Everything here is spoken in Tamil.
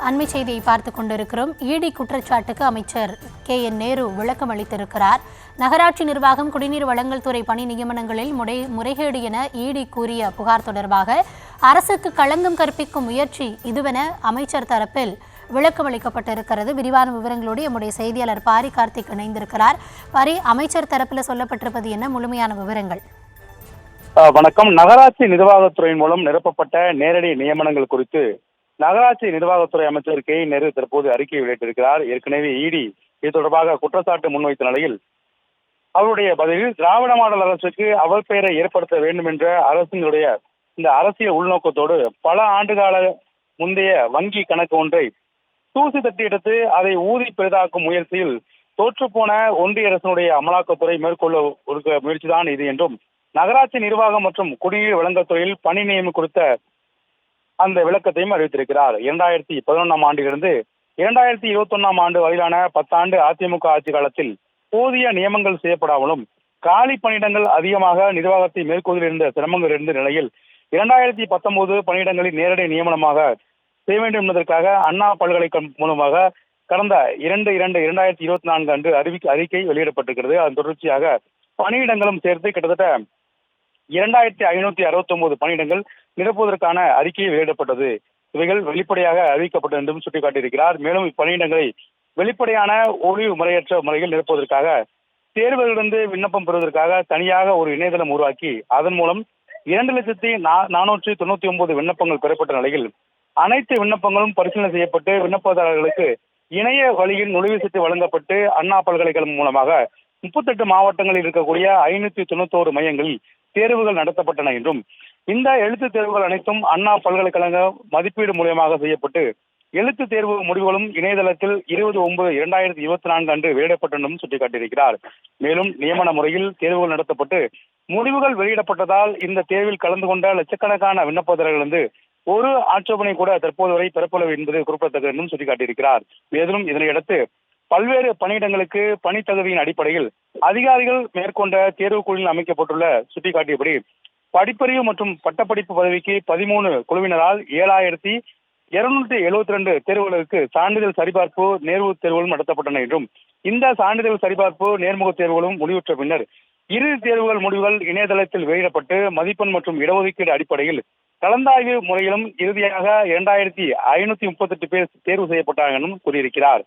அண்மை செய்தியை பார்த்துக் கொண்டிருக்கிறோம். இடி குற்றச்சாட்டுக்கு அமைச்சர் KN நேரு விளக்கம் அளித்திருக்கிறார். நகராட்சி நிர்வாகம் குடிநீர் வழங்கல் துறை பணி நியமனங்களில் முறைகேடு என இடி கூறிய புகார் தொடர்பாக அரசுக்கு களங்கம் கற்பிக்கும் முயற்சி இதுவென அமைச்சர் தரப்பில் விளக்கம் அளிக்கப்பட்டிருக்கிறது. விரிவான விவரங்களோடு நம்முடைய செய்தியாளர் பாரி கார்த்திக் இணைந்திருக்கிறார். பாரி, அமைச்சர் தரப்பில் சொல்லப்பட்டிருப்பது என்ன, முழுமையான விவரங்கள்? வணக்கம். நகராட்சி நிர்வாகத்துறையின் மூலம் நிரப்பப்பட்ட நேரடி நியமனங்கள் குறித்து நகராட்சி நிர்வாகத்துறை அமைச்சர் KN நேரு தற்போது அறிக்கை வெளியிட்டிருக்கிறார். ஏற்கனவே இடி இது தொடர்பாக குற்றச்சாட்டு முன்வைத்த நிலையில் அவருடைய பதிலில் திராவிட மாடல் அரசுக்கு அவப்பெயரை ஏற்படுத்த வேண்டும் என்ற அரசினுடைய இந்த அரசியல் உள்நோக்கத்தோடு பல ஆண்டுகால முந்தைய வங்கி கணக்கு ஒன்றை தூசி தட்டி எடுத்து அதை ஊதி பெரிதாக்கும் முயற்சியில் தோற்றுப்போன ஒன்றிய அரசினுடைய அமலாக்கத்துறை மேற்கொள்ள ஒரு முயற்சிதான் இது என்றும், நகராட்சி நிர்வாகம் மற்றும் குடிநீர் வழங்கல் துறையில் பணி நியமனம் குறித்த அந்த விளக்கத்தையும் அறிவித்திருக்கிறார். 2011ஆம் ஆண்டிலிருந்து 2021ஆம் ஆண்டு வரையிலான 10 ஆண்டு அதிமுக ஆட்சி காலத்தில் போதிய நியமனங்கள் செய்யப்படாமலும் காலி பணியிடங்கள் அதிகமாக நிர்வாகத்தை மேற்கொள்வதில் இருந்த சிரமங்கள் இருந்த நிலையில் 2019 பணியிடங்களில் நேரடி நியமனமாக செய்ய வேண்டும் என்பதற்காக அண்ணா பல்கலைக்கழகம் மூலமாக கடந்த 2/2/2024 அன்று அறிக்கை வெளியிடப்பட்டிருக்கிறது. அதன் தொடர்ச்சியாக பணியிடங்களும் சேர்த்து கிட்டத்தட்ட 2569 பணியிடங்கள் நிரப்புவதற்கான அறிக்கை வெளியிடப்பட்டது. இவைகள் வெளிப்படையாக அறிவிக்கப்பட்டது என்றும் சுட்டிக்காட்டியிருக்கிறார். மேலும் இப்பணியிடங்களை வெளிப்படையான ஒளிவு முறையற்ற முறையில் நிரப்புவதற்காக தேர்வுகளிலிருந்து விண்ணப்பம் பெறுவதற்காக தனியாக ஒரு இணையதளம் உருவாக்கி அதன் மூலம் 2,499 விண்ணப்பங்கள் பெறப்பட்ட நிலையில் அனைத்து விண்ணப்பங்களும் பரிசீலனை செய்யப்பட்டு விண்ணப்பதாரர்களுக்கு இணைய வழியில் நுழைவு சீட்டு வழங்கப்பட்டு அண்ணா பல்கலைக்கழகம் மூலமாக 38 மாவட்டங்களில் இருக்கக்கூடிய 591 மையங்களில் தேர்வுகள் நடத்தப்பட்டன என்றும், இந்த எழுத்து தேர்வுகள் அனைத்தும் அண்ணா பல்கலைக்கழக மதிப்பீடு மூலமாக செய்யப்பட்டு எழுத்து தேர்வு முடிவுகளும் இணையதளத்தில் 20/9/2024 அன்று வெளியிடப்பட்டதும் சுட்டிக்காட்டியிருக்கிறார். மேலும் நியமன முறையில் தேர்வுகள் நடத்தப்பட்டு முடிவுகள் வெளியிடப்பட்டதால் இந்த தேர்வில் கலந்து கொண்ட லட்சக்கணக்கான விண்ணப்பதாரர்களிருந்து ஒரு ஆட்சேபனை கூட தற்போது வரை பெறப்படவில்லை என்பது குறிப்பிடத்தக்கது என்றும் சுட்டிக்காட்டியிருக்கிறார். மேலும் இதனையடுத்து பல்வேறு பணியிடங்களுக்கு பணி தகுதியின் அடிப்படையில் அதிகாரிகள் மேற்கொண்ட தேர்வுக்குழுவில் அமைக்கப்பட்டுள்ள சுட்டிக்காட்டியபடி படிப்பறிவு மற்றும் பட்டப்படிப்பு பதவிக்கு 13 குழுவினரால் 7,272 தேர்வுகளுக்கு சான்றிதழ் சரிபார்ப்பு நேர்வு தேர்வுகளும் நடத்தப்பட்டன என்றும், இந்த சான்றிதழ் சரிபார்ப்பு நேர்முக தேர்வுகளும் முடிவுற்ற பின்னர் இறுதி தேர்வுகள் முடிவுகள் இணையதளத்தில் வெளியிடப்பட்டு மதிப்பெண் மற்றும் இடஒதுக்கீடு அடிப்படையில் கலந்தாய்வு முறையிலும் இறுதியாக 2,538 பேர் தேர்வு செய்யப்பட்டார்கள் என்றும் கூறியிருக்கிறார்.